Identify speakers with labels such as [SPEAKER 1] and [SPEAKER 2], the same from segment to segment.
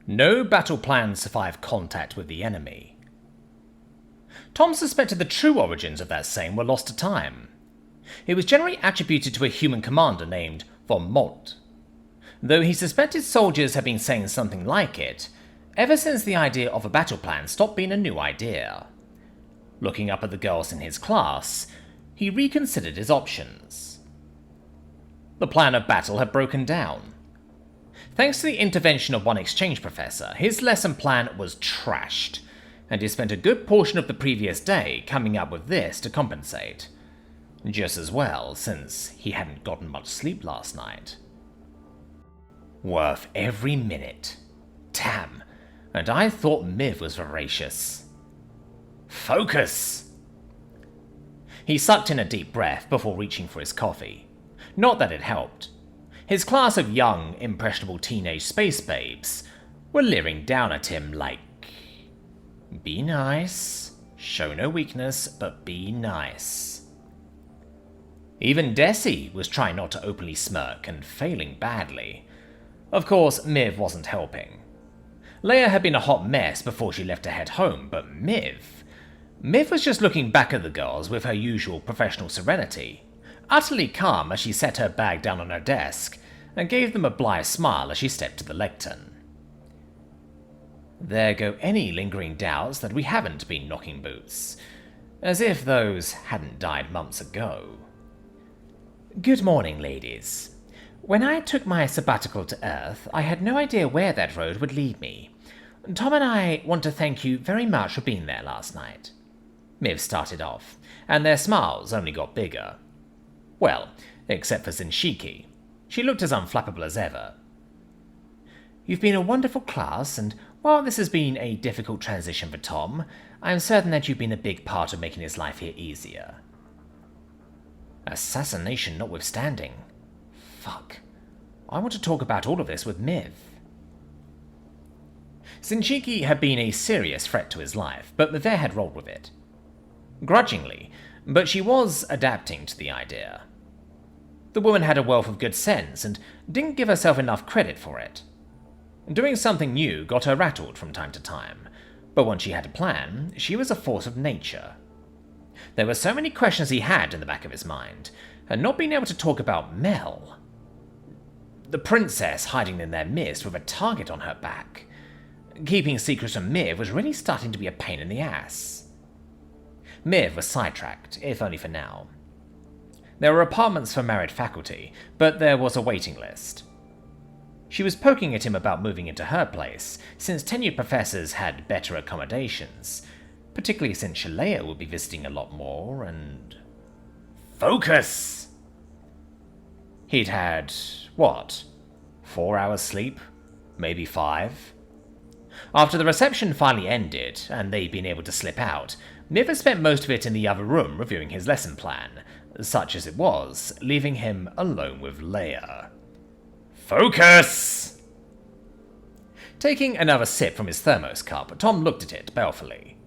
[SPEAKER 1] No battle plans survive contact with the enemy. Tom suspected the true origins of that saying were lost to time. It was generally attributed to a human commander named von Molt, though he suspected soldiers had been saying something like it ever since the idea of a battle plan stopped being a new idea. Looking up at the girls in his class, he reconsidered his options. The plan of battle had broken down. Thanks to the intervention of one exchange professor, his lesson plan was trashed, and he spent a good portion of the previous day coming up with this to compensate. Just as well, since he hadn't gotten much sleep last night. Worth every minute. Damn, and I thought Miv was voracious. Focus! He sucked in a deep breath before reaching for his coffee. Not that it helped. His class of young, impressionable teenage space babes were leering down at him like, be nice, show no weakness, but be nice. Even Desi was trying not to openly smirk and failing badly. Of course, Miv wasn't helping. Leia had been a hot mess before she left to head home, but Miv was just looking back at the girls with her usual professional serenity, utterly calm as she set her bag down on her desk and gave them a blithe smile as she stepped to the lectern. There go any lingering doubts that we haven't been knocking boots, as if those hadn't died months ago. Good morning, ladies. When I took my sabbatical to Earth, I had no idea where that road would lead me. Tom and I want to thank you very much for being there last night. Miv started off, and their smiles only got bigger. Well, except for Zinshiki. She looked as unflappable as ever. You've been a wonderful class, and while this has been a difficult transition for Tom, I'm certain that you've been a big part of making his life here easier. Assassination notwithstanding. Fuck. I want to talk about all of this with Miv. Zinshiki had been a serious threat to his life, but Miv had rolled with it. Grudgingly, but she was adapting to the idea. The woman had a wealth of good sense and didn't give herself enough credit for it. Doing something new got her rattled from time to time, but once she had a plan, she was a force of nature. There were so many questions he had in the back of his mind, and not being able to talk about Mel. The princess hiding in their midst with a target on her back. Keeping secrets from Miv was really starting to be a pain in the ass. Miv was sidetracked, if only for now. There were apartments for married faculty, but there was a waiting list. She was poking at him about moving into her place, since tenured professors had better accommodations, particularly since Shalea would be visiting a lot more, and... Focus! He'd had, 4 hours sleep? Maybe 5? After the reception finally ended, and they'd been able to slip out, Miv had spent most of it in the other room reviewing his lesson plan, such as it was, leaving him alone with Leia. Focus! Taking another sip from his thermos cup, Tom looked at it balefully.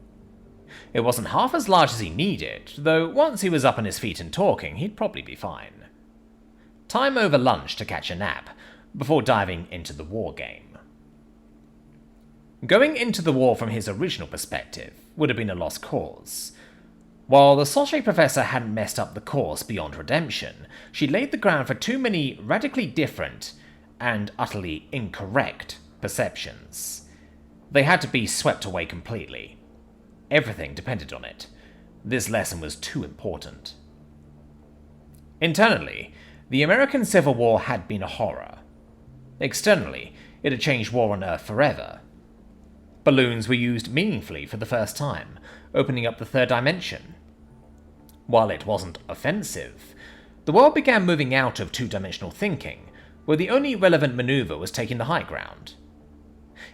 [SPEAKER 1] It wasn't half as large as he needed, though once he was up on his feet and talking, he'd probably be fine. Time over lunch to catch a nap, before diving into the war game. Going into the war from his original perspective would have been a lost cause. While the Sochet professor hadn't messed up the course beyond redemption, she laid the ground for too many radically different and utterly incorrect perceptions. They had to be swept away completely. Everything depended on it. This lesson was too important. Internally, the American Civil War had been a horror. Externally, it had changed war on Earth forever. Balloons were used meaningfully for the first time, opening up the third dimension. While it wasn't offensive, the world began moving out of two-dimensional thinking, where the only relevant maneuver was taking the high ground.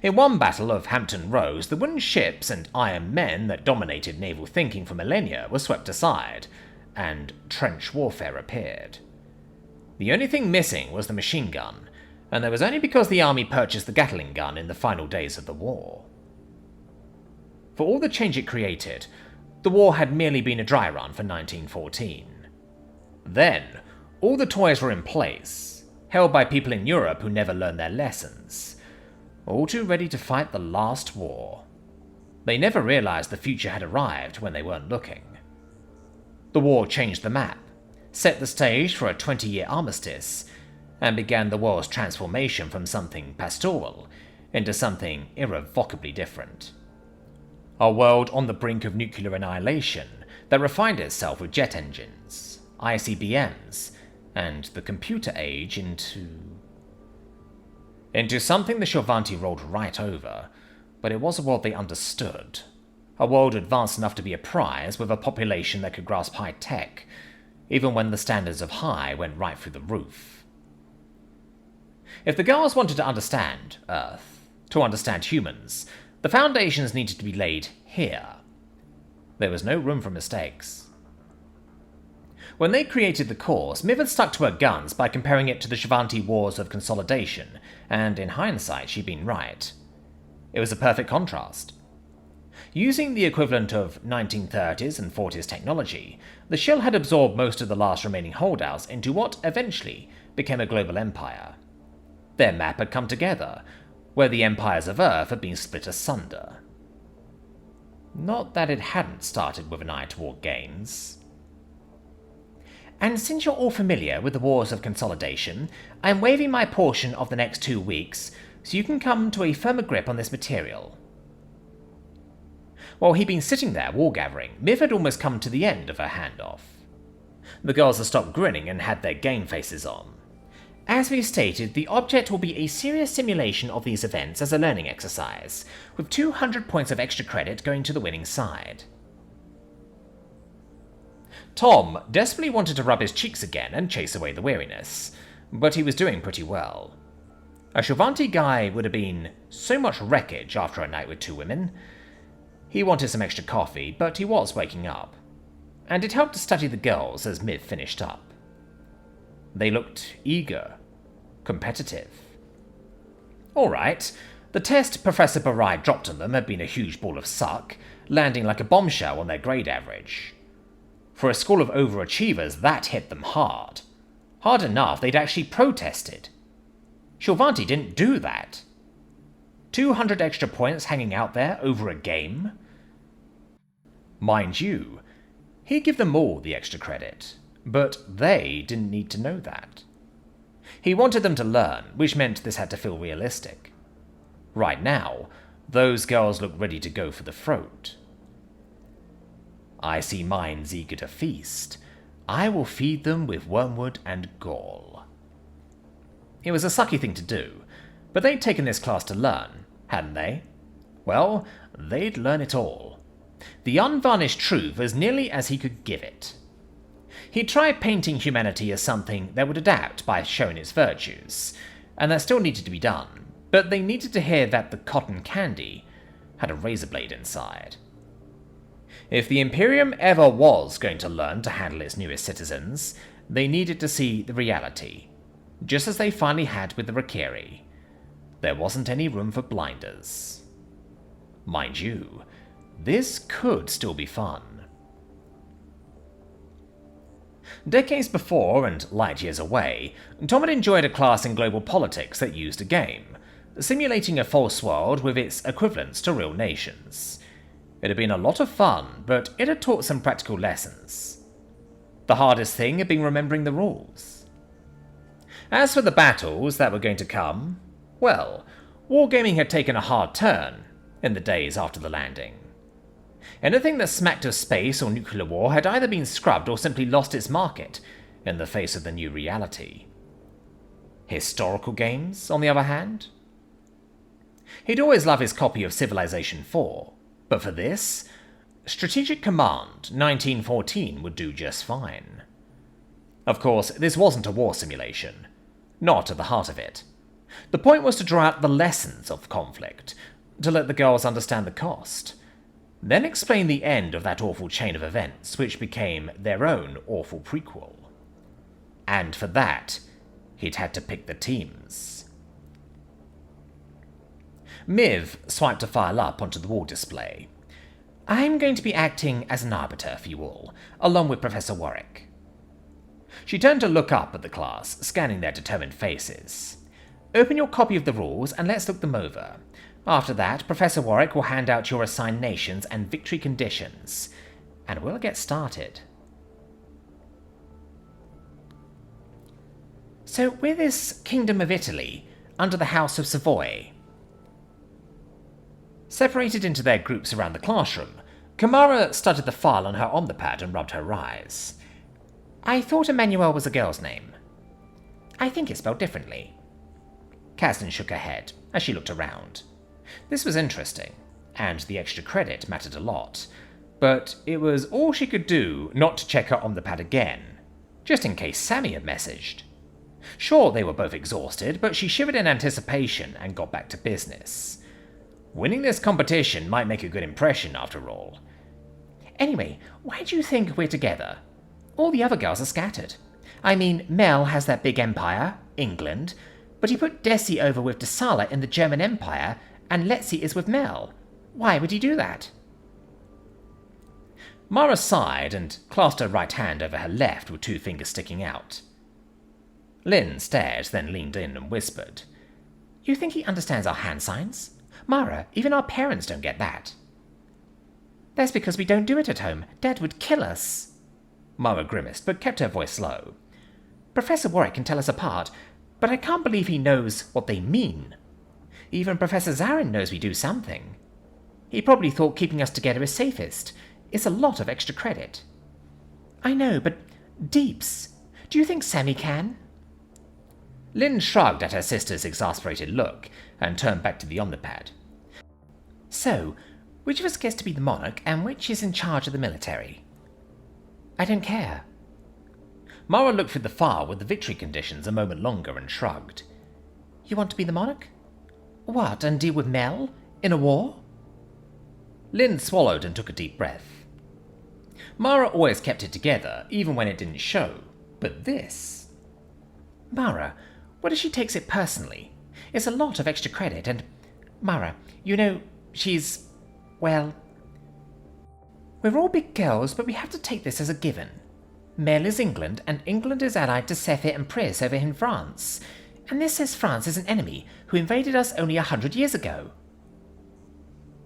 [SPEAKER 1] In one battle of Hampton Roads, the wooden ships and iron men that dominated naval thinking for millennia were swept aside, and trench warfare appeared. The only thing missing was the machine gun, and that was only because the army purchased the Gatling gun in the final days of the war. For all the change it created, the war had merely been a dry run for 1914. Then, all the toys were in place, held by people in Europe who never learned their lessons. all too ready to fight the last war. They never realized the future had arrived when they weren't looking. The war changed the map, set the stage for a 20-year armistice, and began the world's transformation from something pastoral into something irrevocably different. A world on the brink of nuclear annihilation that refined itself with jet engines, ICBMs, and the computer age into something the Shovanti rolled right over, but it was a world they understood. A world advanced enough to be a prize with a population that could grasp high tech, even when the standards of high went right through the roof. If the girls wanted to understand Earth, to understand humans, the foundations needed to be laid here. There was no room for mistakes. When they created the course, Miv had stuck to her guns by comparing it to the Shovanti Wars of Consolidation, and in hindsight she'd been right. It was a perfect contrast. Using the equivalent of 1930s and 40s technology, the Shill had absorbed most of the last remaining holdouts into what eventually became a global empire. Their map had come together, where the empires of Earth had been split asunder. Not that it hadn't started with an eye toward gains. And since you're all familiar with the Wars of Consolidation, I'm waiving my portion of the next 2 weeks, so you can come to a firmer grip on this material. While he'd been sitting there war-gathering, Miv had almost come to the end of her handoff. The girls had stopped grinning and had their game faces on. As we stated, the object will be a serious simulation of these events as a learning exercise, with 200 points of extra credit going to the winning side. Tom desperately wanted to rub his cheeks again and chase away the weariness, but he was doing pretty well. A Shovanti guy would have been so much wreckage after a night with 2 women. He wanted some extra coffee, but he was waking up, and it helped to study the girls as Miv finished up. They looked eager, competitive. Alright, the test Professor Barai dropped on them had been a huge ball of suck, landing like a bombshell on their grade average. For a school of overachievers, that hit them hard. Hard enough they'd actually protested. Shovanti didn't do that. 200 extra points hanging out there over a game? Mind you, he'd give them all the extra credit, but they didn't need to know that. He wanted them to learn, which meant this had to feel realistic. Right now, those girls looked ready to go for the throat. I see minds eager to feast. I will feed them with wormwood and gall. It was a sucky thing to do, but they'd taken this class to learn, hadn't they? Well, they'd learn it all. The unvarnished truth as nearly as he could give it. He tried painting humanity as something that would adapt by showing its virtues, and that still needed to be done, but they needed to hear that the cotton candy had a razor blade inside. If the Imperium ever was going to learn to handle its newest citizens, they needed to see the reality, just as they finally had with the Rakiri. There wasn't any room for blinders. Mind you, this could still be fun. Decades before, and light years away, Tom had enjoyed a class in global politics that used a game, simulating a false world with its equivalents to real nations. It had been a lot of fun, but it had taught some practical lessons. The hardest thing had been remembering the rules. As for the battles that were going to come, well, wargaming had taken a hard turn in the days after the landing. Anything that smacked of space or nuclear war had either been scrubbed or simply lost its market in the face of the new reality. Historical games, on the other hand? He'd always loved his copy of Civilization 4, but for this, Strategic Command 1914 would do just fine. Of course, this wasn't a war simulation. Not at the heart of it. The point was to draw out the lessons of conflict, to let the girls understand the cost, then explain the end of that awful chain of events which became their own awful prequel. And for that, he'd had to pick the teams. Miv swiped a file up onto the wall display. I'm going to be acting as an arbiter for you all, along with Professor Warwick. She turned to look up at the class, scanning their determined faces. Open your copy of the rules and let's look them over. After that, Professor Warwick will hand out your assigned nations and victory conditions. And we'll get started. So we're this Kingdom of Italy, under the House of Savoy. Separated into their groups around the classroom, Kamara studied the file on her omnipad and rubbed her eyes. I thought Emmanuel was a girl's name. I think it's spelled differently. Kasdan shook her head as she looked around. This was interesting, and the extra credit mattered a lot, but it was all she could do not to check her omnipad again, just in case Sammy had messaged. Sure, they were both exhausted, but she shivered in anticipation and got back to business. Winning this competition might make a good impression, after all. Anyway, why do you think we're together? All the other girls are scattered. I mean, Mel has that big empire, England, but he put Desi over with Desala in the German Empire, and Letzi is with Mel. Why would he do that? Mara sighed and clasped her right hand over her left with 2 fingers sticking out. Lynn stared, then leaned in and whispered, You think he understands our hand signs? Mara, even our parents don't get that. That's because we don't do it at home. Dad would kill us. Mara grimaced, but kept her voice low. Professor Warwick can tell us apart, but I can't believe he knows what they mean. Even Professor Zarin knows we do something. He probably thought keeping us together is safest. It's a lot of extra credit. I know, but Deeps, do you think Sammy can? Lynn shrugged at her sister's exasperated look and turned back to the omnipad. So, which of us gets to be the monarch and which is in charge of the military? I don't care. Mara looked through the file with the victory conditions a moment longer and shrugged. You want to be the monarch? What, and deal with Mel? In a war? Lynn swallowed and took a deep breath. Mara always kept it together, even when it didn't show. But this... Mara, what if she takes it personally? It's a lot of extra credit, and... Mara, you know, she's... well... We're all big girls, but we have to take this as a given. Mel is England, and England is allied to Sephir and Pris over in France. And this says France is an enemy who invaded us only 100 years ago.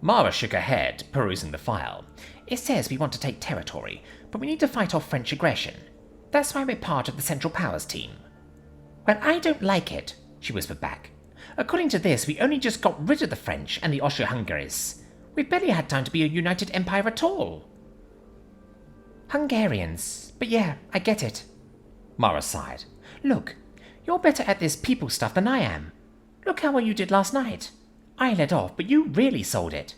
[SPEAKER 1] Mara shook her head, perusing the file. It says we want to take territory, but we need to fight off French aggression. That's why we're part of the Central Powers team. Well, I don't like it, she whispered back. According to this, we only just got rid of the French and the Austro-Hungaries. We've barely had time to be a united empire at all. Hungarians. But yeah, I get it. Mara sighed. Look, you're better at this people stuff than I am. Look how well you did last night. I led off, but you really sold it.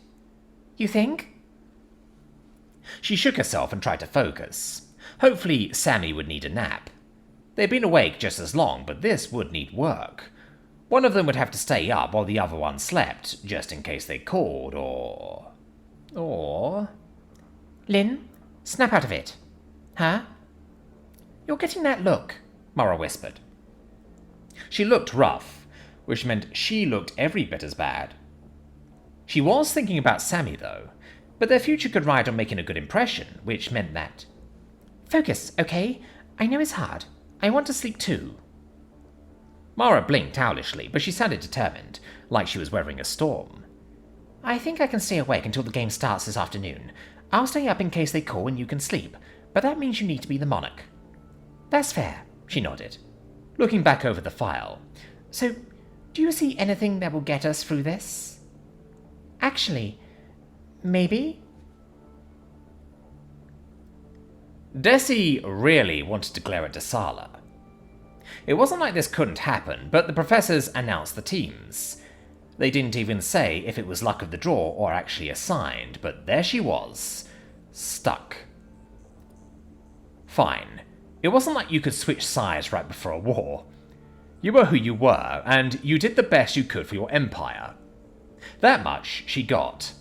[SPEAKER 1] You think? She shook herself and tried to focus. Hopefully Sammy would need a nap. They'd been awake just as long, but this would need work. One of them would have to stay up while the other one slept, just in case they called, or... Lynn, snap out of it. Huh? You're getting that look, Mara whispered. She looked rough, which meant she looked every bit as bad. She was thinking about Sammy, though, but their future could ride on making a good impression, which meant that... Focus, okay? I know it's hard. I want to sleep too. Mara blinked owlishly, but she sounded determined, like she was weathering a storm. I think I can stay awake until the game starts this afternoon. I'll stay up in case they call and you can sleep, but that means you need to be the monarch. That's fair, she nodded, looking back over the file. So, do you see anything that will get us through this? Actually, maybe? Desi really wanted to glare at Desala. It wasn't like this couldn't happen, but the professors announced the teams. They didn't even say if it was luck of the draw or actually assigned, but there she was, stuck. Fine. It wasn't like you could switch sides right before a war. You were who you were, and you did the best you could for your empire. That much she got.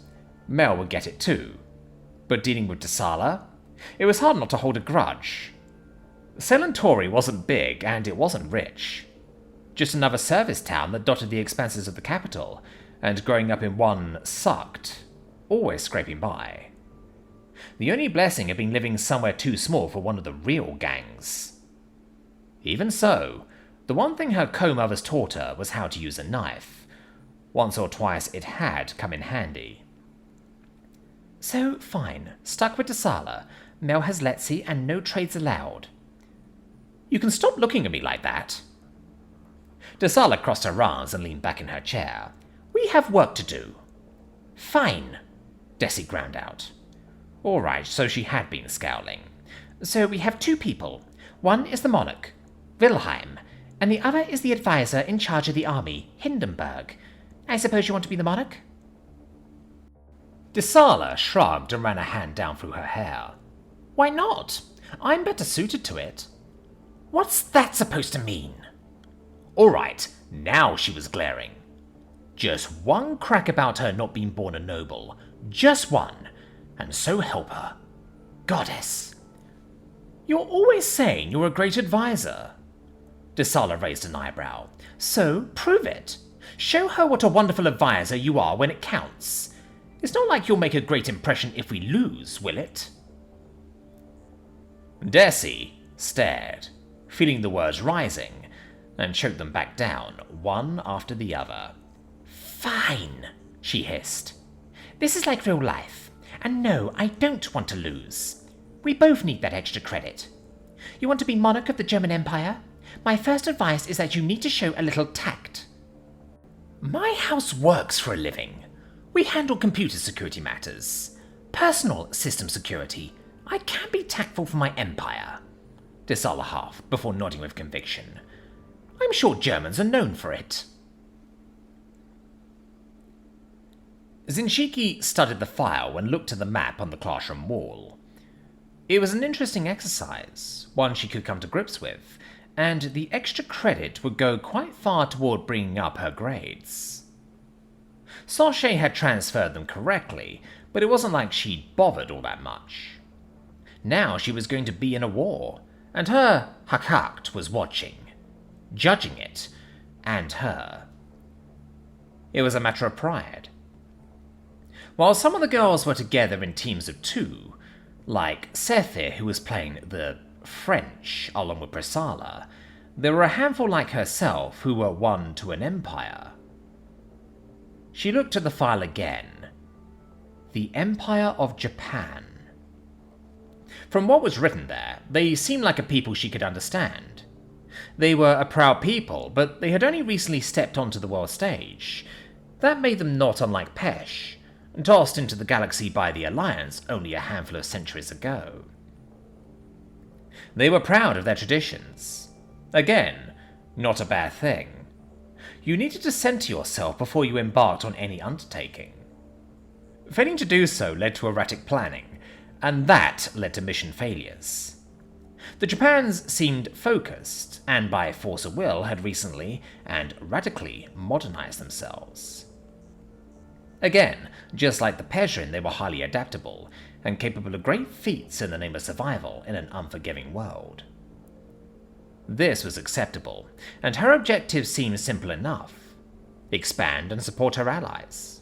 [SPEAKER 1] Mel would get it too. But dealing with Desala? It was hard not to hold a grudge. Selentori wasn't big, and it wasn't rich. Just another service town that dotted the expenses of the capital, and growing up in one sucked, always scraping by. The only blessing had been living somewhere too small for one of the real gangs. Even so, The one thing her co-mothers taught her was how to use a knife. Once or twice it had come in handy. So, fine. Stuck with Tsala. Mel has Letzi and no trades allowed. You can stop looking at me like that. Tsala crossed her arms and leaned back in her chair. We have work to do. Fine, Desi ground out. All right, so she had been scowling. So we have two people. One is the monarch, Wilhelm, and the other is the advisor in charge of the army, Hindenburg. I suppose you want to be the monarch? Tsala shrugged and ran a hand down through her hair. Why not? I'm better suited to it. What's that supposed to mean? All right, now she was glaring. Just one crack about her not being born a noble. Just one. And so help her. Goddess. You're always saying you're a great advisor. Tsala raised an eyebrow. So, prove it. Show her what a wonderful advisor you are when it counts. It's not like you'll make a great impression if we lose, will it? Desi stared, feeling the words rising, and choked them back down, one after the other. Fine, she hissed. This is like real life, and no, I don't want to lose. We both need that extra credit. You want to be monarch of the German Empire? My first advice is that you need to show a little tact. My house works for a living. We handle computer security matters. Personal system security. I can be tactful for my empire. Tsala huffed before nodding with conviction. I'm sure Germans are known for it. Zinchiki studied the file and looked at the map on the classroom wall. It was an interesting exercise, one she could come to grips with, and the extra credit would go quite far toward bringing up her grades. Sachet had transferred them correctly, but it wasn't like she'd bothered all that much. Now she was going to be in a war, and her Hakakt was watching, judging it, and her. It was a matter of pride. While some of the girls were together in teams of two, like Sethir, who was playing the French along with Priscilla, there were a handful like herself who were one to an empire. She looked at the file again. The Empire of Japan. From what was written there, they seemed like a people she could understand. They were a proud people, but they had only recently stepped onto the world stage. That made them not unlike Pesh, tossed into the galaxy by the Alliance only a handful of centuries ago. They were proud of their traditions. Again, not a bad thing. You needed to center yourself before you embarked on any undertaking. Failing to do so led to erratic planning, and that led to mission failures. The Japans seemed focused, and by force of will had recently and radically modernized themselves. Again, just like the Pezrin, they were highly adaptable, and capable of great feats in the name of survival in an unforgiving world. This was acceptable, and her objectives seemed simple enough. Expand and support her allies.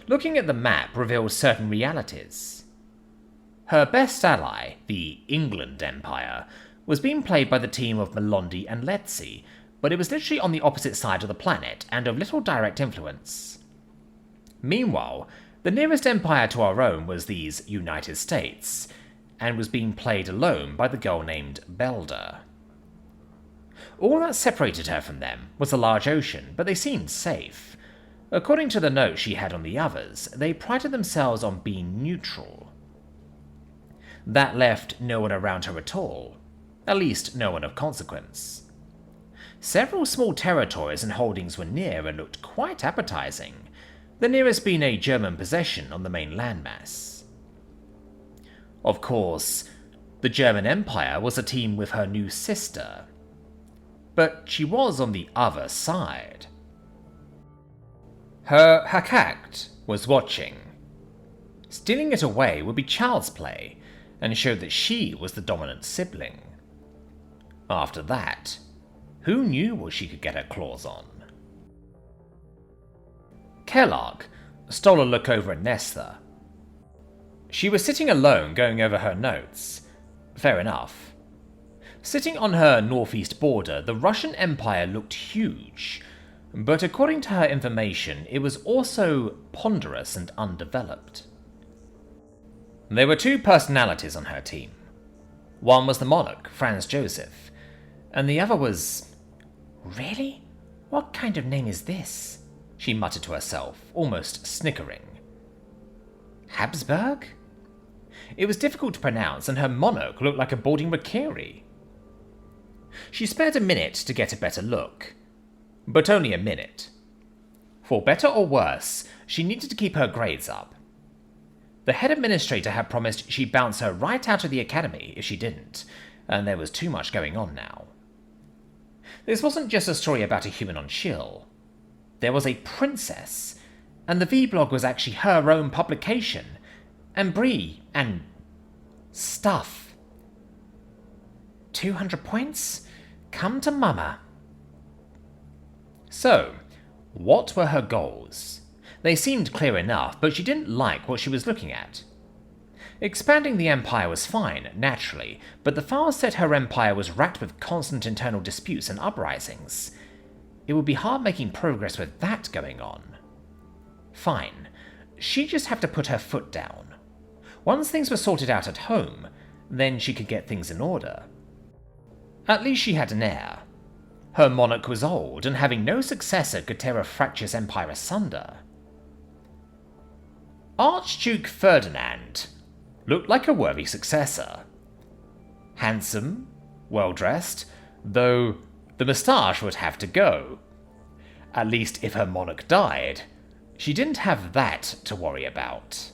[SPEAKER 1] Looking at the map revealed certain realities. Her best ally, the England Empire, was being played by the team of Melondi and Letzi, but it was literally on the opposite side of the planet and of little direct influence. Meanwhile, the nearest empire to our own was these United States, and was being played alone by the girl named Belda. All that separated her from them was a large ocean, but they seemed safe. According to the note she had on the others, they prided themselves on being neutral. That left no one around her at all, at least no one of consequence. Several small territories and holdings were near and looked quite appetizing, the nearest being a German possession on the main landmass. Of course, the German Empire was a team with her new sister, but she was on the other side. Her Hakakt was watching. Stealing it away would be child's play, and showed that she was the dominant sibling. After that, who knew what she could get her claws on? Kellogg stole a look over at Nesta. She was sitting alone going over her notes. Fair enough. Sitting on her northeast border, the Russian Empire looked huge, but according to her information, it was also ponderous and undeveloped. There were two personalities on her team. One was the monarch, Franz Joseph, and the other was... Really? What kind of name is this? She muttered to herself, almost snickering. Habsburg? It was difficult to pronounce, and her monarch looked like a balding Rakiri. She spared a minute to get a better look. But only a minute. For better or worse, she needed to keep her grades up. The head administrator had promised she'd bounce her right out of the academy if she didn't, and there was too much going on now. This wasn't just a story about a human on Shill. There was a princess, and the vlog was actually her own publication, and Bree, and... stuff. 200 points? Come to mama. So, what were her goals? They seemed clear enough, but she didn't like what she was looking at. Expanding the empire was fine, naturally, but the files said her empire was racked with constant internal disputes and uprisings. It would be hard making progress with that going on. Fine. She'd just have to put her foot down. Once things were sorted out at home, then she could get things in order. At least she had an heir. Her monarch was old, and having no successor could tear a fractious empire asunder. Archduke Ferdinand looked like a worthy successor. Handsome, well-dressed, though the moustache would have to go. At least if her monarch died, she didn't have that to worry about.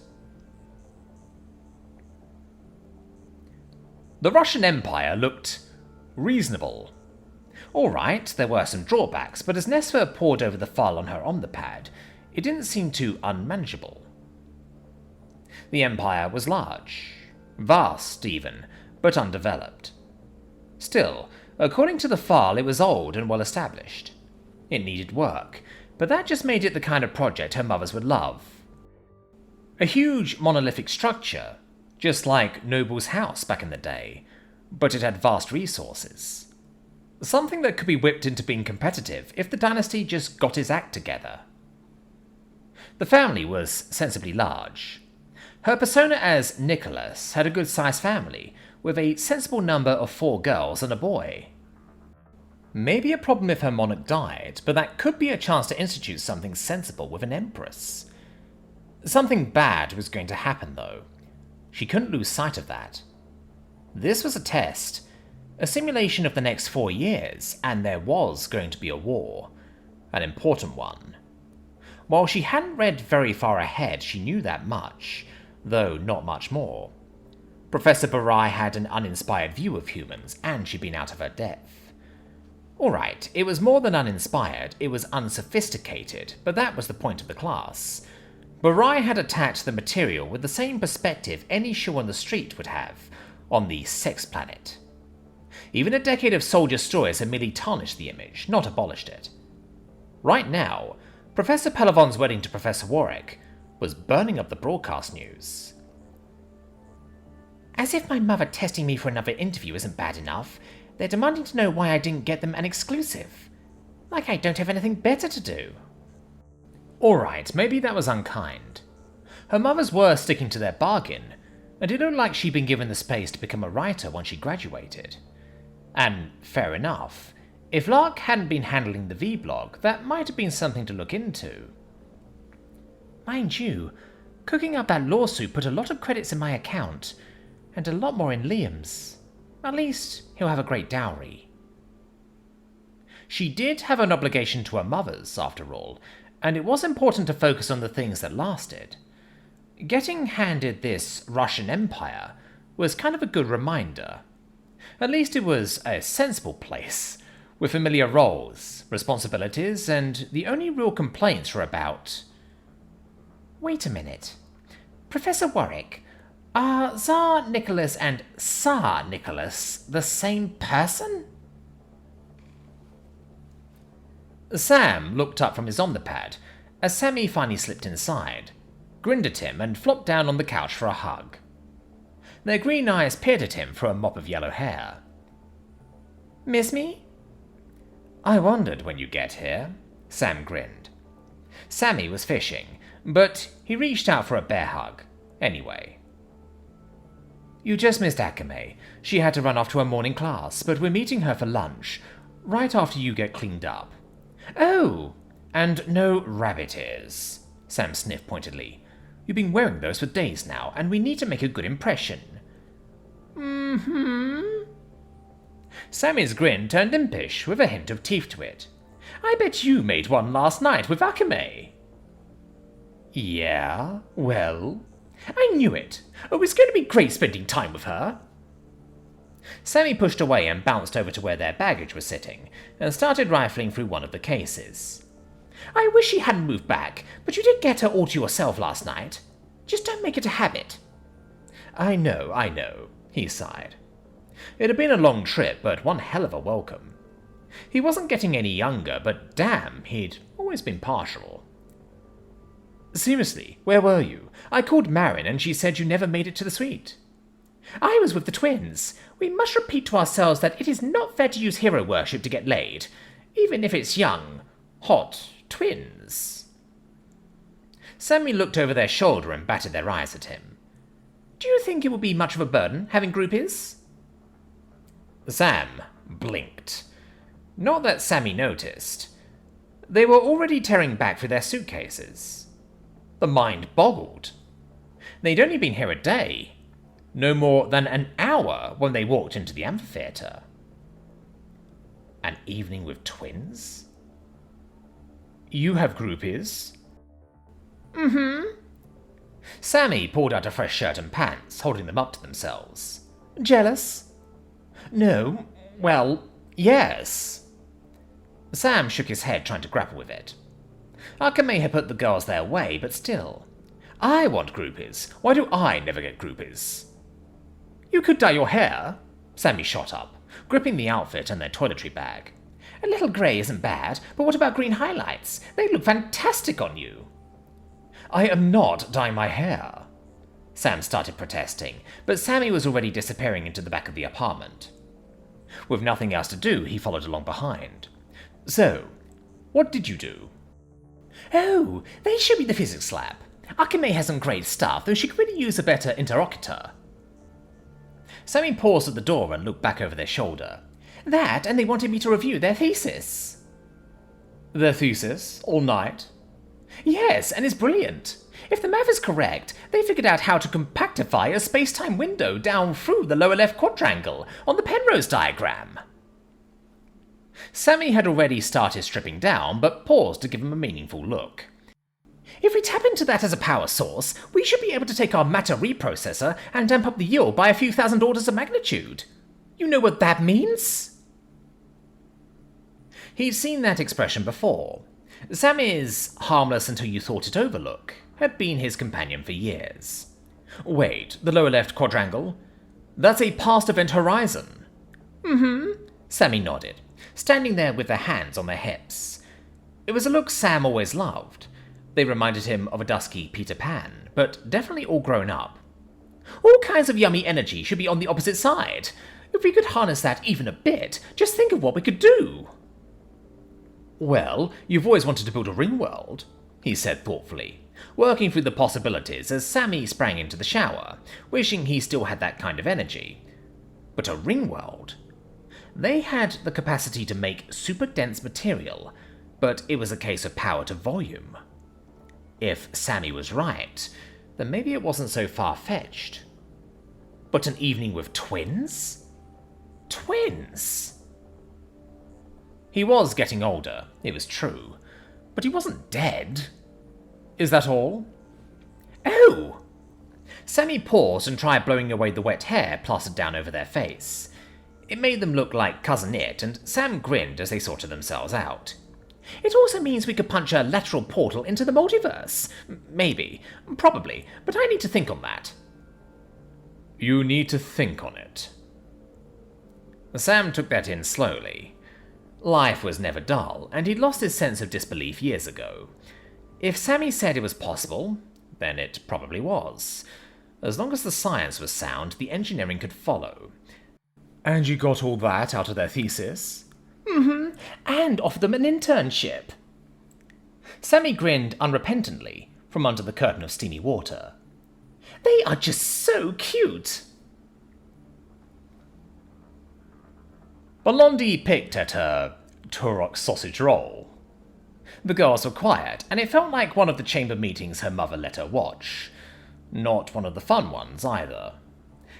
[SPEAKER 1] The Russian Empire looked reasonable. Alright, there were some drawbacks, but as Nesfa pored over the file on her Omnipad, it didn't seem too unmanageable. The Empire was large, vast even, but undeveloped. Still, according to the file, it was old and well established. It needed work, but that just made it the kind of project her mothers would love. A huge monolithic structure, just like Noble's house back in the day, but it had vast resources. Something that could be whipped into being competitive if the dynasty just got its act together. The family was sensibly large. Her persona as Nicholas had a good-sized family, with a sensible number of 4 girls and a boy. Maybe a problem if her monarch died, but that could be a chance to institute something sensible with an empress. Something bad was going to happen, though. She couldn't lose sight of that. This was a test, a simulation of the next 4 years, and there was going to be a war. An important one. While she hadn't read very far ahead, she knew that much, though not much more. Professor Barai had an uninspired view of humans, and she'd been out of her depth. Alright, it was more than uninspired, it was unsophisticated, but that was the point of the class. Barai had attacked the material with the same perspective any show on the street would have, on the sex planet. Even a decade of soldier stories had merely tarnished the image, not abolished it. Right now, Professor Pelavon's wedding to Professor Warwick was burning up the broadcast news. As if my mother testing me for another interview isn't bad enough, they're demanding to know why I didn't get them an exclusive. Like I don't have anything better to do. Alright, maybe that was unkind. Her mothers were sticking to their bargain, and it looked like she'd been given the space to become a writer once she graduated. And fair enough. If Lark hadn't been handling the vlog, that might have been something to look into. Mind you, cooking up that lawsuit put a lot of credits in my account, and a lot more in Liam's. At least, he'll have a great dowry. She did have an obligation to her mothers, after all, and it was important to focus on the things that lasted. Getting handed this Russian Empire was kind of a good reminder. At least it was a sensible place, with familiar roles, responsibilities, and the only real complaints were about... Wait a minute. Professor Warwick, are Tsar Nicholas and Tsar Nicholas the same person? Sam looked up from his Omnipad as Sammy finally slipped inside, grinned at him, and flopped down on the couch for a hug. Their green eyes peered at him through a mop of yellow hair. Miss me? I wondered when you get here, Sam grinned. Sammy was fishing, but he reached out for a bear hug, anyway. You just missed Akame. She had to run off to her morning class, but we're meeting her for lunch, right after you get cleaned up. Oh, and no rabbit ears, Sam sniffed pointedly. You've been wearing those for days now, and we need to make a good impression. Mm-hmm. Sammy's grin turned impish with a hint of teeth to it. I bet you made one last night with Akame. Yeah, well, I knew it. Oh, it's going to be great spending time with her. Sammy pushed away and bounced over to where their baggage was sitting, and started rifling through one of the cases. I wish she hadn't moved back, but you did get her all to yourself last night. Just don't make it a habit. I know, he sighed. It had been a long trip, but one hell of a welcome. He wasn't getting any younger, but damn, he'd always been partial. Seriously, where were you? I called Marin and she said you never made it to the suite. I was with the twins. We must repeat to ourselves that it is not fair to use hero worship to get laid, even if it's young, hot twins. Sammy looked over their shoulder and batted their eyes at him. Do you think it would be much of a burden, having groupies? Sam blinked. Not that Sammy noticed. They were already tearing back through their suitcases. The mind boggled. They'd only been here a day. No more than an hour when they walked into the amphitheatre. An evening with twins? You have groupies? Mm-hmm. Sammy pulled out a fresh shirt and pants, holding them up to themselves. Jealous? No, well, yes. Sam shook his head, trying to grapple with it. Akame had put the girls their way, but still. I want groupies. Why do I never get groupies? You could dye your hair, Sammy shot up, gripping the outfit and their toiletry bag. A little grey isn't bad, but what about green highlights? They look fantastic on you. I am not dyeing my hair. Sam started protesting, but Sammy was already disappearing into the back of the apartment. With nothing else to do, he followed along behind. So, what did you do? Oh, they should be the physics lab. Akame has some great stuff, though she could really use a better interlocutor. Sammy paused at the door and looked back over their shoulder. That, and they wanted me to review their thesis. Their thesis? All night? Yes, and it's brilliant. If the math is correct, they figured out how to compactify a space-time window down through the lower left quadrangle on the Penrose diagram. Sammy had already started stripping down, but paused to give him a meaningful look. If we tap into that as a power source, we should be able to take our matter reprocessor and amp up the yield by a few thousand orders of magnitude. You know what that means? He'd seen that expression before. Sammy's harmless until you thought it over look had been his companion for years. Wait, the lower left quadrangle? That's a past event horizon. Mm-hmm, Sammy nodded, standing there with their hands on their hips. It was a look Sam always loved. They reminded him of a dusky Peter Pan, but definitely all grown up. All kinds of yummy energy should be on the opposite side. If we could harness that even a bit, just think of what we could do. Well, you've always wanted to build a ring world, he said thoughtfully, working through the possibilities as Sammy sprang into the shower, wishing he still had that kind of energy. But a ring world? They had the capacity to make super dense material, but it was a case of power to volume. If Sammy was right, then maybe it wasn't so far-fetched. But an evening with twins? Twins? He was getting older, it was true, but he wasn't dead. Is that all? Oh! Sammy paused and tried blowing away the wet hair plastered down over their face. It made them look like Cousin It, and Sam grinned as they sorted themselves out. It also means we could punch a lateral portal into the multiverse. Maybe. Probably. But I need to think on that. You need to think on it. Sam took that in slowly. Life was never dull, and he'd lost his sense of disbelief years ago. If Sammy said it was possible, then it probably was. As long as the science was sound, the engineering could follow. And you got all that out of their thesis? Mm-hmm, and offered them an internship. Sammy grinned unrepentantly from under the curtain of steamy water. They are just so cute. Blondie picked at her Turok sausage roll. The girls were quiet, and it felt like one of the chamber meetings her mother let her watch. Not one of the fun ones, either.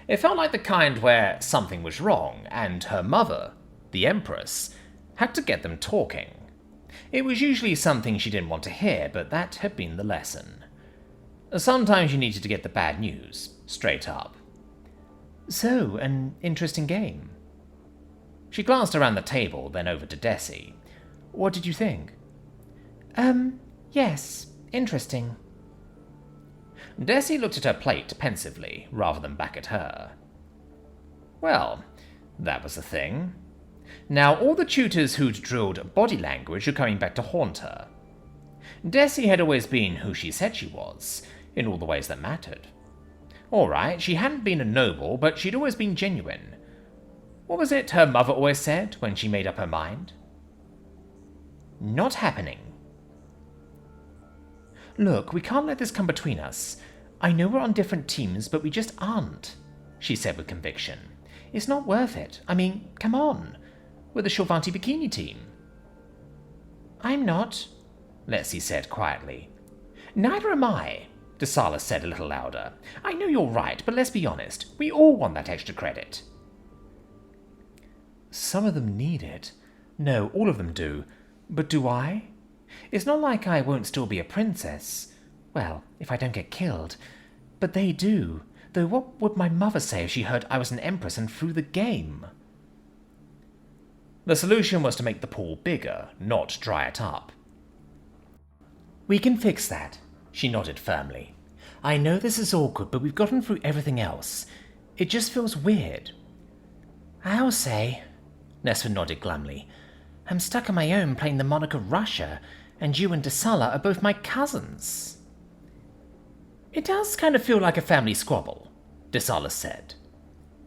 [SPEAKER 1] It felt like the kind where something was wrong, and her mother, the Empress, had to get them talking. It was usually something she didn't want to hear, but that had been the lesson. Sometimes you needed to get the bad news, straight up. So, an interesting game. She glanced around the table, then over to Desi. What did you think? Yes, interesting. Desi looked at her plate pensively, rather than back at her. Well, that was the thing. Now all the tutors who'd drilled body language were coming back to haunt her. Desi had always been who she said she was, in all the ways that mattered. All right, she hadn't been a noble, but she'd always been genuine. What was it her mother always said when she made up her mind? Not happening. Look, we can't let this come between us. I know we're on different teams, but we just aren't, she said with conviction. It's not worth it. I mean, come on. We're the Shorvanti Bikini team. I'm not, Lexi said quietly. Neither am I, DeSala said a little louder. I know you're right, but let's be honest. We all want that extra credit. Some of them need it. No, all of them do. But do I? It's not like I won't still be a princess. Well, if I don't get killed. But they do. Though what would my mother say if she heard I was an empress and threw the game? The solution was to make the pool bigger, not dry it up. We can fix that, she nodded firmly. I know this is awkward, but we've gotten through everything else. It just feels weird. I'll say, Nestor nodded glumly. I'm stuck on my own playing the monarch of Russia, and you and DeSala are both my cousins. It does kind of feel like a family squabble, DeSala said.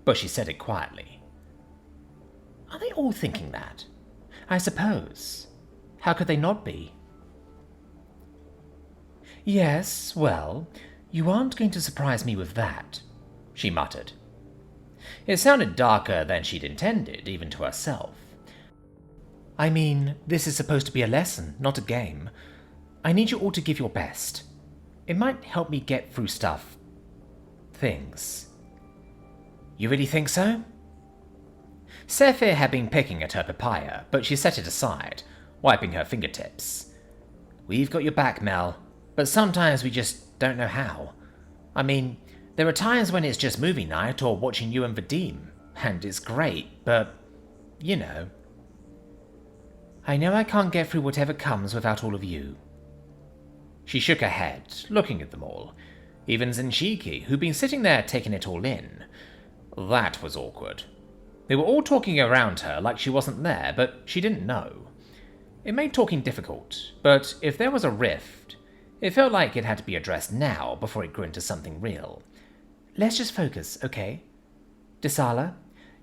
[SPEAKER 1] But she said it quietly. Are they all thinking that? I suppose. How could they not be? Yes, well, you aren't going to surprise me with that, she muttered. It sounded darker than she'd intended, even to herself. I mean, this is supposed to be a lesson, not a game. I need you all to give your best. It might help me get through stuff. Things. You really think so? Sephir had been picking at her papaya, but she set it aside, wiping her fingertips. We've got your back, Mel, but sometimes we just don't know how. I mean, there are times when it's just movie night or watching you and Vadim, and it's great, but, you know. I know I can't get through whatever comes without all of you. She shook her head, looking at them all, even Zenshiki, who'd been sitting there taking it all in. That was awkward. They were all talking around her like she wasn't there, but she didn't know. It made talking difficult, but if there was a rift, it felt like it had to be addressed now before it grew into something real. Let's just focus, okay? DeSala,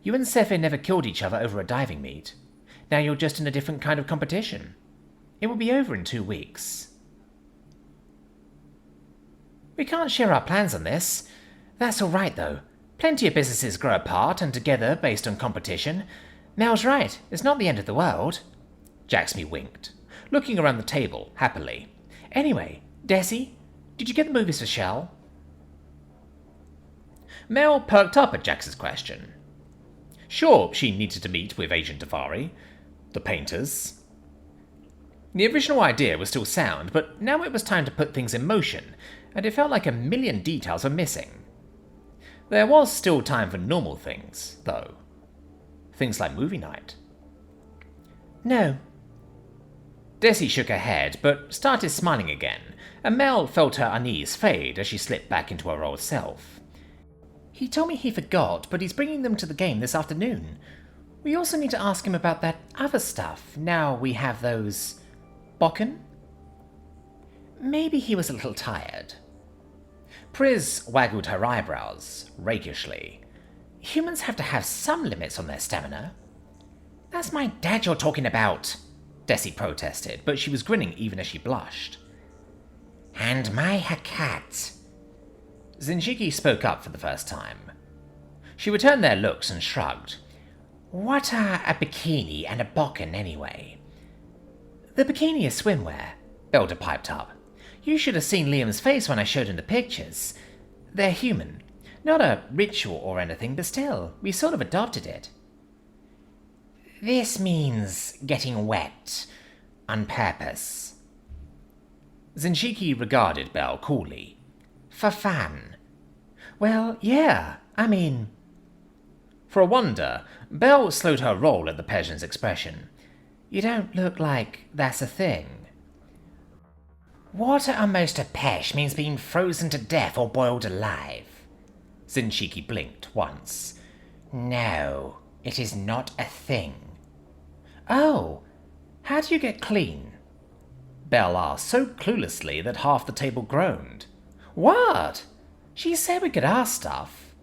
[SPEAKER 1] you and Sephir never killed each other over a diving meet. Now you're just in a different kind of competition. It will be over in 2 weeks. We can't share our plans on this. That's all right, though. Plenty of businesses grow apart and together based on competition. Mel's right, it's not the end of the world. Jacksmy winked, looking around the table happily. Anyway, Desi, did you get the movies for Shell? Mel perked up at Jax's question. Sure, she needed to meet with Agent Davari, the painters. The original idea was still sound, but now it was time to put things in motion, and it felt like a million details were missing. There was still time for normal things, though. Things like movie night. No. Desi shook her head, but started smiling again, and Mel felt her unease fade as she slipped back into her old self. He told me he forgot, but he's bringing them to the game this afternoon. We also need to ask him about that other stuff, now we have those... Bokken? Maybe he was a little tired. Priz waggled her eyebrows, rakishly. Humans have to have some limits on their stamina. That's my dad you're talking about, Desi protested, but she was grinning even as she blushed. And my cat. Zinchiki spoke up for the first time. She returned their looks and shrugged. What are a bikini and a bokken anyway? The bikini is swimwear, Belder piped up. You should have seen Liam's face when I showed him the pictures. They're human. Not a ritual or anything, but still, we sort of adopted it. This means getting wet. On purpose. Zinchiki regarded Belle coolly. For fun. Well, yeah, I mean... For a wonder, Belle slowed her roll at the Persian's expression. You don't look like that's a thing. Water immersed to pesh means being frozen to death or boiled alive. Zinchiki blinked once. No, it is not a thing. Oh, how do you get clean? Belle asked so cluelessly that half the table groaned. What? She said we could ask stuff.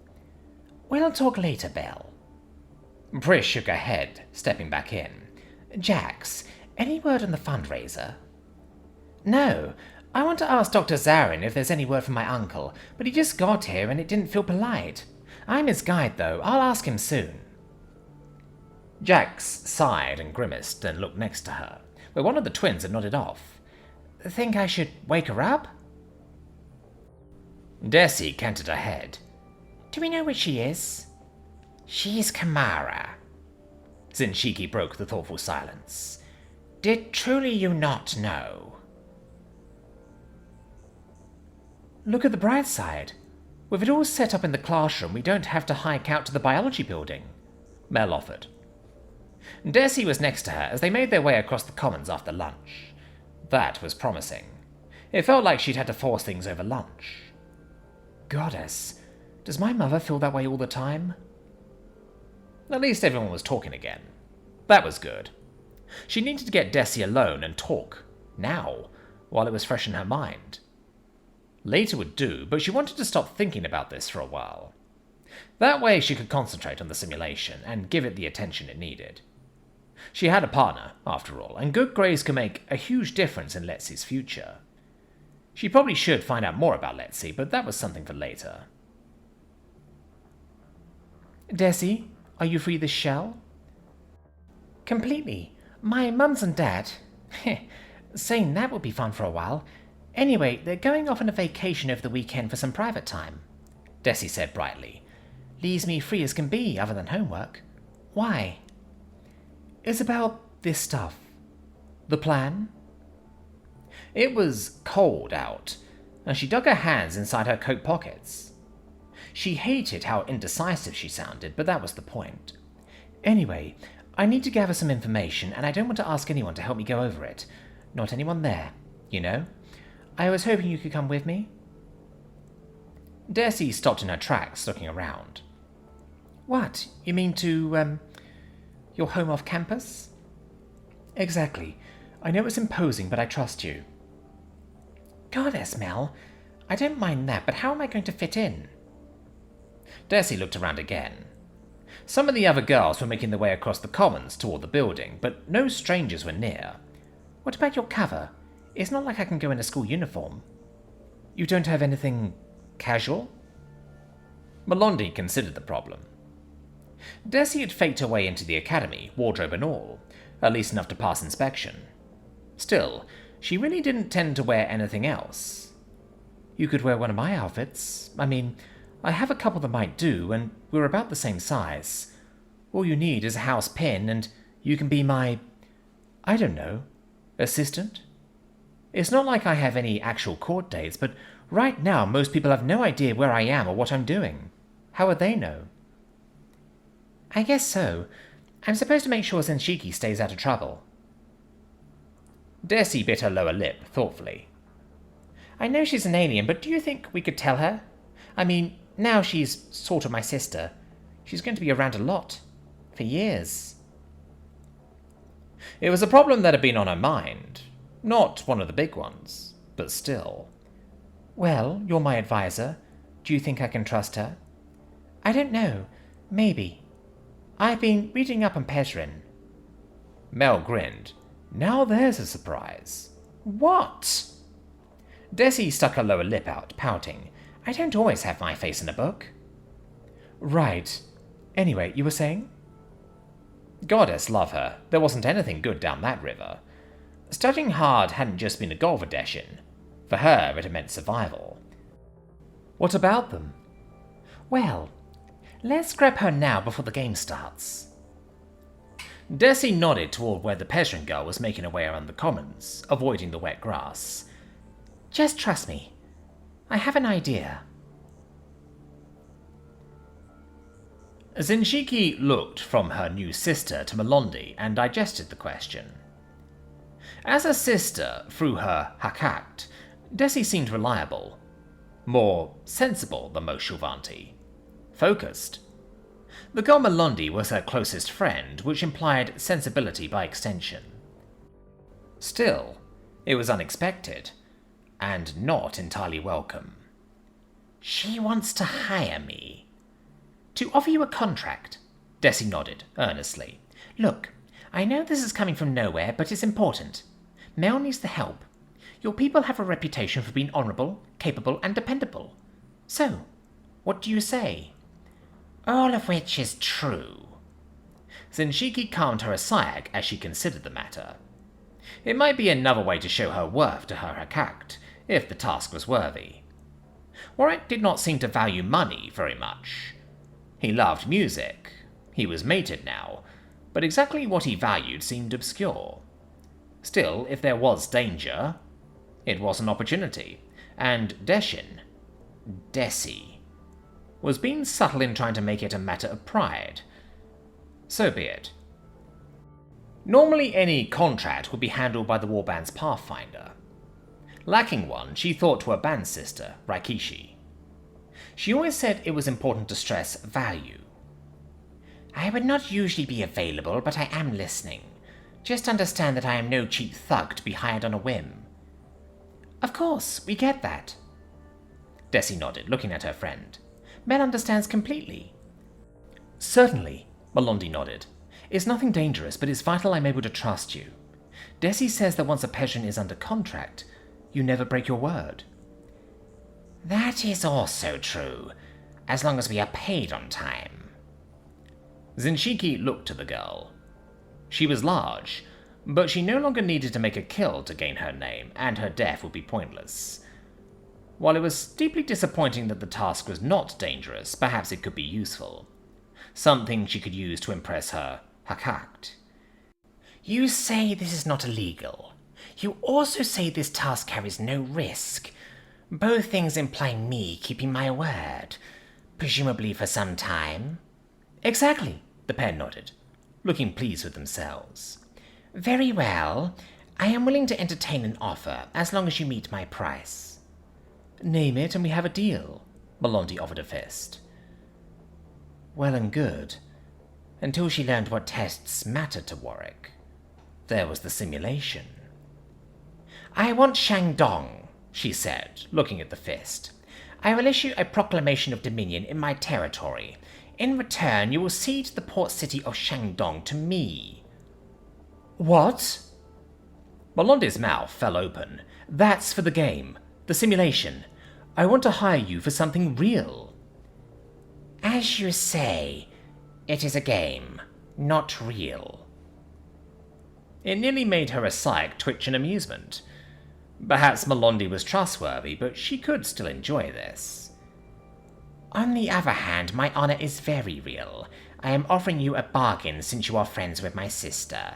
[SPEAKER 1] We'll talk later, Belle. Pris shook her head, stepping back in. Jax, any word on the fundraiser? No, I want to ask Dr. Zarin if there's any word from my uncle, but he just got here and it didn't feel polite. I'm his guide, though. I'll ask him soon. Jax sighed and grimaced, then looked next to her, where one of the twins had nodded off. Think I should wake her up? Desi cantered ahead. Do we know where she is? She's Kamara. Zinchiki broke the thoughtful silence. Did truly you not know? Look at the bright side. With it all set up in the classroom, we don't have to hike out to the biology building, Mel offered. Desi was next to her as they made their way across the commons after lunch. That was promising. It felt like she'd had to force things over lunch. Goddess, does my mother feel that way all the time? At least everyone was talking again. That was good. She needed to get Desi alone and talk, now, while it was fresh in her mind. Later would do, but she wanted to stop thinking about this for a while. That way she could concentrate on the simulation and give it the attention it needed. She had a partner, after all, and good grades could make a huge difference in Letzi's future. She probably should find out more about Letzi, but that was something for later. Desi, are you free this shell? Completely. My mums and dad... saying that would be fun for a while. Anyway, they're going off on a vacation over the weekend for some private time, Desi said brightly. Leaves me free as can be, other than homework. Why? It's about this stuff. The plan? It was cold out, and she dug her hands inside her coat pockets. She hated how indecisive she sounded, but that was the point. Anyway, I need to gather some information, and I don't want to ask anyone to help me go over it. Not anyone there, you know? I was hoping you could come with me. Desi stopped in her tracks, looking around. What? You mean to, your home off campus? Exactly. I know it's imposing, but I trust you. Goddess, Mel. I don't mind that, but how am I going to fit in? Desi looked around again. Some of the other girls were making their way across the commons toward the building, but no strangers were near. What about your cover? It's not like I can go in a school uniform. You don't have anything casual? Melondi considered the problem. Desi had faked her way into the academy, wardrobe and all, at least enough to pass inspection. Still, she really didn't tend to wear anything else. You could wear one of my outfits. I mean, I have a couple that might do, and we're about the same size. All you need is a house pin, and you can be my, I don't know, assistant? It's not like I have any actual court dates, but right now most people have no idea where I am or what I'm doing. How would they know? I guess so. I'm supposed to make sure Zenshiki stays out of trouble. Desi bit her lower lip thoughtfully. I know she's an alien, but do you think we could tell her? I mean, now she's sort of my sister. She's going to be around a lot. For years. It was a problem that had been on her mind. Not one of the big ones, but still. Well, you're my advisor. Do you think I can trust her? I don't know. Maybe. I've been reading up on Pezrin. Mel grinned. Now there's a surprise. What? Desi stuck her lower lip out, pouting. I don't always have my face in a book. Right. Anyway, you were saying? Goddess love her. There wasn't anything good down that river. Studying hard hadn't just been a goal for Deshin. For her, it had meant survival. What about them? Well, let's grab her now before the game starts. Desi nodded toward where the Pezrin girl was making her way around the commons, avoiding the wet grass. Just trust me. I have an idea. Zinshiki looked from her new sister to Melondi and digested the question. As her sister, through her hakakt, Desi seemed reliable. More sensible than most Shulvanti. Focused. The girl Melondi was her closest friend, which implied sensibility by extension. Still, it was unexpected, and not entirely welcome. She wants to hire me. To offer you a contract, Desi nodded, earnestly. Look, I know this is coming from nowhere, but it's important. Mel needs the help. Your people have a reputation for being honourable, capable, and dependable. So, what do you say? All of which is true. Zinshiki calmed her aside as she considered the matter. It might be another way to show her worth to her hakakt, if the task was worthy. Warwick did not seem to value money very much. He loved music. He was mated now, but exactly what he valued seemed obscure. Still, if there was danger, it was an opportunity, and Desi, was being subtle in trying to make it a matter of pride. So be it. Normally any contract would be handled by the warband's pathfinder. Lacking one, she thought to her band sister, Raikishi. She always said it was important to stress value. I would not usually be available, but I am listening. Just understand that I am no cheap thug to be hired on a whim. Of course, we get that. Desi nodded, looking at her friend. Mel understands completely. Certainly, Melondi nodded. It's nothing dangerous, but it's vital I'm able to trust you. Desi says that once a Pezrin is under contract, you never break your word. That is also true, as long as we are paid on time. Zinshiki looked to the girl. She was large, but she no longer needed to make a kill to gain her name, and her death would be pointless. While it was deeply disappointing that the task was not dangerous, perhaps it could be useful. Something she could use to impress her hakakt. You say this is not illegal. You also say this task carries no risk. Both things implying me keeping my word. Presumably for some time. Exactly, the pair nodded, looking pleased with themselves. Very well. I am willing to entertain an offer, as long as you meet my price. Name it and we have a deal, Melondi offered a fist. Well and good. Until she learned what tests mattered to Warwick. There was the simulation. I want Shandong, she said, looking at the fist. I will issue a proclamation of dominion in my territory. In return, you will cede the port city of Shandong to me. What? Melondi's mouth fell open. That's for the game. The simulation. I want to hire you for something real. As you say, it is a game, not real. It nearly made her psyche twitch in amusement. Perhaps Melondi was trustworthy, but she could still enjoy this. On the other hand, my honor is very real. I am offering you a bargain since you are friends with my sister.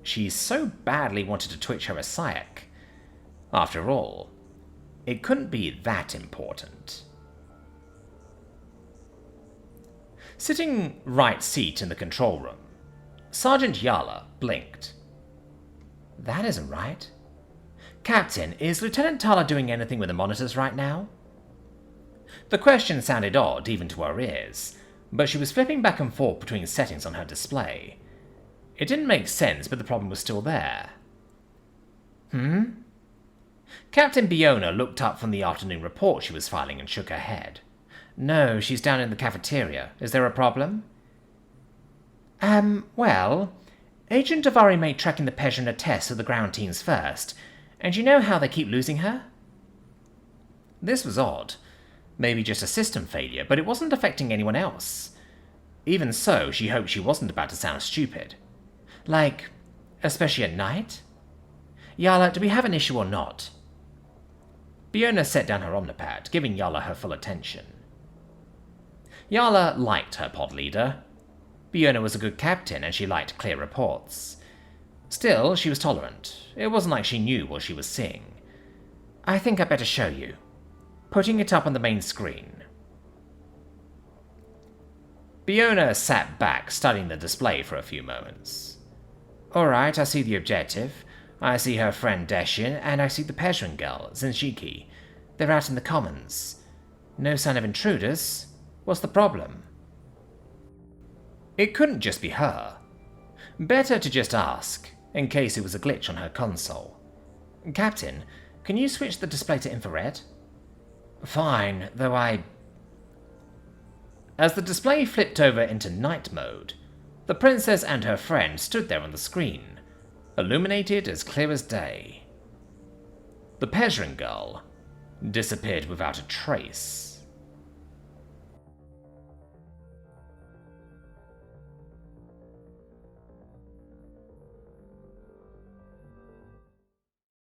[SPEAKER 1] She so badly wanted to twitch her psyche. After all, it couldn't be that important. Sitting right seat in the control room, Sergeant Yala blinked. That isn't right. Captain, is Lieutenant Tala doing anything with the monitors right now? The question sounded odd even to her ears, but she was flipping back and forth between settings on her display. It didn't make sense, but the problem was still there. Captain Biona looked up from the afternoon report she was filing and shook her head. No, she's down in the cafeteria. Is there a problem? Well, Agent Davari made tracking the Pejran a test of the ground teams first, and you know how they keep losing her? This was odd. Maybe just a system failure, but it wasn't affecting anyone else. Even so, she hoped she wasn't about to sound stupid. Like, especially at night? Yala, do we have an issue or not? Fiona set down her omnipad, giving Yala her full attention. Yala liked her pod leader. Fiona was a good captain and she liked clear reports. Still, she was tolerant. It wasn't like she knew what she was seeing. I think I'd better show you. Putting it up on the main screen. Fiona sat back, studying the display for a few moments. Alright, I see the objective. I see her friend Deshin, and I see the Pejran girl, Zinshiki. They're out in the commons. No sign of intruders. What's the problem? It couldn't just be her. Better to just ask, in case it was a glitch on her console. Captain, can you switch the display to infrared? Fine, though As the display flipped over into night mode, the princess and her friend stood there on the screen, illuminated as clear as day. The Pejran girl disappeared without a trace.